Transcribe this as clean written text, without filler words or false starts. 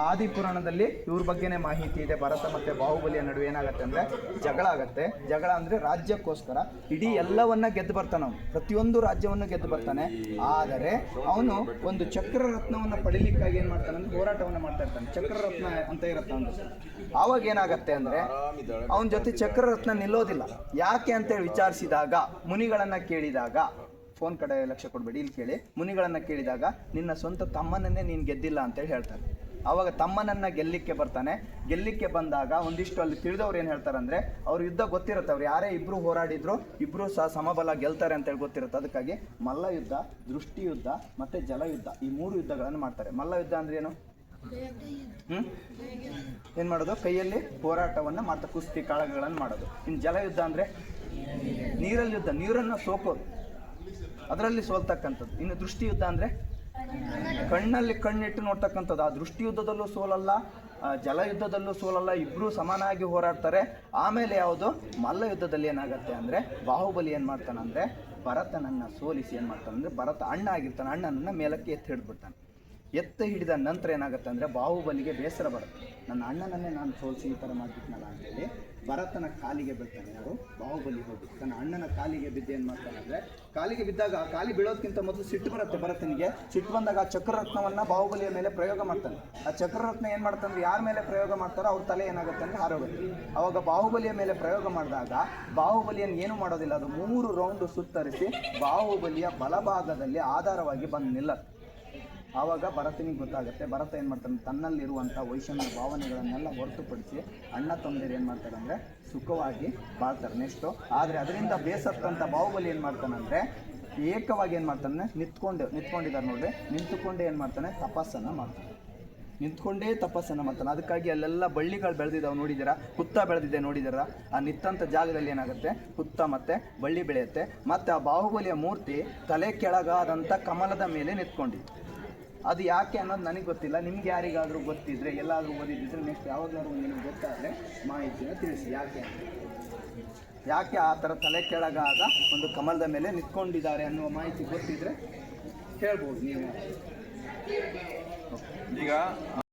ಆದಿಪುರಾಣದಲ್ಲಿ ಇವ್ರ ಬಗ್ಗೆನೇ ಮಾಹಿತಿ ಇದೆ. ಭರತ ಮತ್ತು ಬಾಹುಬಲಿಯ ನಡುವೆ ಏನಾಗುತ್ತೆ ಅಂದರೆ ಜಗಳ ಆಗುತ್ತೆ. ಜಗಳ ಅಂದರೆ ರಾಜ್ಯಕ್ಕೋಸ್ಕರ ಇಡೀ ಎಲ್ಲವನ್ನ ಗೆದ್ದು ಬರ್ತಾನೆ ಅವನು, ಪ್ರತಿಯೊಂದು ರಾಜ್ಯವನ್ನು ಗೆದ್ದು ಬರ್ತಾನೆ. ಆದರೆ ಅವನು ಒಂದು ಚಕ್ರರತ್ನವನ್ನು ಪಡಿಲಿಕ್ಕಾಗಿ ಏನು ಮಾಡ್ತಾನೆ ಅಂದರೆ ಹೋರಾಟವನ್ನು ಮಾಡ್ತಾ ಇರ್ತಾನೆ. ಚಕ್ರರತ್ನ ಅಂತ ಇರುತ್ತೆ ಅವನು. ಆವಾಗ ಏನಾಗುತ್ತೆ ಅಂದರೆ ಅವನ ಜೊತೆ ಚಕ್ರರತ್ನ ನಿಲ್ಲೋದಿಲ್ಲ. ಯಾಕೆ ಅಂತೇಳಿ ವಿಚಾರಿಸಿದಾಗ, ಮುನಿಗಳನ್ನು ಕೇಳಿದಾಗ, ಫೋನ್ ಕಡೆ ಲಕ್ಷ್ಯ ಕೊಡಬೇಡಿ, ಇಲ್ಲಿ ಕೇಳಿ, ಮುನಿಗಳನ್ನು ಕೇಳಿದಾಗ ನಿನ್ನ ಸ್ವಂತ ತಮ್ಮನನ್ನೇ ನೀನು ಗೆದ್ದಿಲ್ಲ ಅಂತೇಳಿ ಹೇಳ್ತಾರೆ. ಆವಾಗ ತಮ್ಮನನ್ನು ಗೆಲ್ಲಿಕ್ಕೆ ಬರ್ತಾನೆ. ಗೆಲ್ಲಿಕ್ಕೆ ಬಂದಾಗ ಒಂದಿಷ್ಟು ಅಲ್ಲಿ ತಿಳಿದವ್ರು ಏನು ಹೇಳ್ತಾರೆ ಅಂದರೆ, ಅವ್ರು ಯುದ್ಧ ಗೊತ್ತಿರುತ್ತೆ, ಅವ್ರು ಯಾರೇ ಇಬ್ಬರು ಹೋರಾಡಿದ್ರು ಇಬ್ಬರು ಸಹ ಸಮಬಲ ಗೆಲ್ತಾರೆ ಅಂತೇಳಿ ಗೊತ್ತಿರುತ್ತೆ. ಅದಕ್ಕಾಗಿ ಮಲ್ಲ ಯುದ್ಧ, ದೃಷ್ಟಿ ಯುದ್ಧ ಮತ್ತು ಜಲಯುದ್ಧ, ಈ 3 ಯುದ್ಧಗಳನ್ನು ಮಾಡ್ತಾರೆ. ಮಲ್ಲ ಯುದ್ಧ ಅಂದ್ರೆ ಏನು? ಏನು ಮಾಡೋದು? ಕೈಯಲ್ಲಿ ಹೋರಾಟವನ್ನು ಮಾಡ್ತಾ ಕುಸ್ತಿ ಕಾಳಗಗಳನ್ನು ಮಾಡೋದು. ಇನ್ನು ಜಲಯುದ್ಧ ಅಂದರೆ ನೀರಲ್ಲಿ ಯುದ್ಧ, ನೀರನ್ನು ಸೋಕೋದು, ಅದರಲ್ಲಿ ಸೋಲ್ತಕ್ಕಂಥದ್ದು. ಇನ್ನು ದೃಷ್ಟಿ ಯುದ್ಧ ಅಂದರೆ ಕಣ್ಣಲ್ಲಿ ಕಣ್ಣಿಟ್ಟು ನೋಡ್ತಕ್ಕಂಥದ್ದು. ಆ ದೃಷ್ಟಿ ಯುದ್ಧದಲ್ಲೂ ಸೋಲಲ್ಲ, ಜಲಯುದ್ಧದಲ್ಲೂ ಸೋಲಲ್ಲ, ಇಬ್ಬರೂ ಸಮಾನಾಗಿ ಹೋರಾಡ್ತಾರೆ. ಆಮೇಲೆ ಯಾವುದು? ಮಲ್ಲ ಯುದ್ಧದಲ್ಲಿ ಏನಾಗುತ್ತೆ ಅಂದರೆ ಬಾಹುಬಲಿ ಏನು ಮಾಡ್ತಾನಂದರೆ ಭರತನನ್ನು ಸೋಲಿಸಿ ಏನು ಮಾಡ್ತಾನಂದರೆ, ಭರತ ಅಣ್ಣ ಆಗಿರ್ತಾನೆ, ಅಣ್ಣನನ್ನು ಮೇಲಕ್ಕೆ ಎತ್ತಿ ಹಿಡಿದ್ಬಿಡ್ತಾನೆ. ಎತ್ತ ಹಿಡಿದ ನಂತರ ಏನಾಗುತ್ತೆ ಅಂದರೆ ಬಾಹುಬಲಿಗೆ ಬೇಸರ ಬರುತ್ತೆ, ನನ್ನ ಅಣ್ಣನನ್ನೇ ನಾನು ಸೋಲಿಸಿ ಈ ಥರ ಮಾಡ್ಬಿಟ್ನಲ್ಲ ಅಂತೇಳಿ ಭರತನ ಕಾಲಿಗೆ ಬೀಳ್ತಾನೆ. ಯಾರು? ಬಾಹುಬಲಿ ಹೋಗಿ ತನ್ನ ಅಣ್ಣನ ಕಾಲಿಗೆ ಬಿದ್ದು ಏನು ಮಾಡ್ತಾನೆ ಅಂದರೆ, ಕಾಲಿಗೆ ಬಿದ್ದಾಗ ಆ ಕಾಲಿ ಬೀಳೋದಕ್ಕಿಂತ ಮೊದಲು ಸಿಟ್ಟು ಬರುತ್ತೆ ಭರತನಿಗೆ. ಸಿಟ್ಟು ಬಂದಾಗ ಆ ಚಕ್ರರತ್ನವನ್ನು ಬಾಹುಬಲಿಯ ಮೇಲೆ ಪ್ರಯೋಗ ಮಾಡ್ತಾನೆ. ಆ ಚಕ್ರರತ್ನ ಏನು ಮಾಡ್ತಾನೆ, ಯಾರ ಮೇಲೆ ಪ್ರಯೋಗ ಮಾಡ್ತಾರೋ ಅವ್ರ ತಲೆ ಏನಾಗುತ್ತೆ ಅಂದರೆ ಹಾರೋಗುತ್ತೆ. ಅವಾಗ ಬಾಹುಬಲಿಯ ಮೇಲೆ ಪ್ರಯೋಗ ಮಾಡಿದಾಗ ಬಾಹುಬಲಿಯನ್ನು ಏನು ಮಾಡೋದಿಲ್ಲ, ಅದು 3 ರೌಂಡು ಸುತ್ತರಿಸಿ ಬಾಹುಬಲಿಯ ಬಲಭಾಗದಲ್ಲಿ ಆಧಾರವಾಗಿ ಬಂದು ನಿಲ್ಲತ್ತೆ. ಆವಾಗ ಭರತನಿಗೆ ಗೊತ್ತಾಗುತ್ತೆ. ಭರತ ಏನು ಮಾಡ್ತಾನೆ, ತನ್ನಲ್ಲಿರುವಂಥ ವೈಷಮ್ಯ ಭಾವನೆಗಳನ್ನೆಲ್ಲ ಹೊರತುಪಡಿಸಿ ಅಣ್ಣ ತಮ್ಮಂದಿರು ಏನು ಮಾಡ್ತಾರೆ ಅಂದರೆ ಸುಖವಾಗಿ ಬಾಳ್ತಾರೆ. ನೆಕ್ಸ್ಟು ಆದರೆ ಅದರಿಂದ ಬೇಸತ್ತಂಥ ಬಾಹುಬಲಿ ಏನು ಮಾಡ್ತಾನಂದರೆ ಏಕವಾಗಿ ಏನು ಮಾಡ್ತಾನೆ, ನಿಂತ್ಕೊಂಡಿದ್ದಾರೆ ನೋಡ್ರಿ, ನಿಂತುಕೊಂಡೇ ಏನು ಮಾಡ್ತಾನೆ, ತಪಸ್ಸನ್ನು ಮಾಡ್ತಾನೆ. ನಿಂತ್ಕೊಂಡೇ ತಪಸ್ಸನ್ನು ಮಾಡ್ತಾನೆ. ಅದಕ್ಕಾಗಿ ಅಲ್ಲೆಲ್ಲ ಬಳ್ಳಿಗಳು ಬೆಳೆದಿದ್ದಾವೆ ನೋಡಿದ್ದೀರಾ, ಹುತ್ತ ಬೆಳೆದಿದೆ ನೋಡಿದ್ದೀರಾ. ಆ ನಿಂತಂಥ ಜಾಗದಲ್ಲಿ ಏನಾಗುತ್ತೆ, ಹುತ್ತ ಮತ್ತು ಬಳ್ಳಿ ಬೆಳೆಯುತ್ತೆ. ಮತ್ತು ಆ ಬಾಹುಬಲಿಯ ಮೂರ್ತಿ ತಲೆ ಕೆಳಗಾದಂಥ ಕಮಲದ ಮೇಲೆ ನಿಂತ್ಕೊಂಡಿದೆ. ಅದು ಯಾಕೆ ಅನ್ನೋದು ನನಗೆ ಗೊತ್ತಿಲ್ಲ. ನಿಮ್ಗೆ ಯಾರಿಗಾದರೂ ಗೊತ್ತಿದ್ರೆ, ಎಲ್ಲಾದರೂ ಓದಿದ್ದಿದ್ರೆ, ನೆಕ್ಸ್ಟ್ ಯಾವಾಗಲಾದ್ರೂ ನಿಮಗೆ ಗೊತ್ತಾದರೆ ಮಾಹಿತಿನ ತಿಳಿಸಿ. ಯಾಕೆ ಆ ಥರ ತಲೆ ಕೆಳಗಾದ ಒಂದು ಕಮಲದ ಮೇಲೆ ನಿಂತ್ಕೊಂಡಿದ್ದಾರೆ ಅನ್ನುವ ಮಾಹಿತಿ ಗೊತ್ತಿದ್ರೆ ಹೇಳ್ಬೋದು ನೀವು. ಈಗ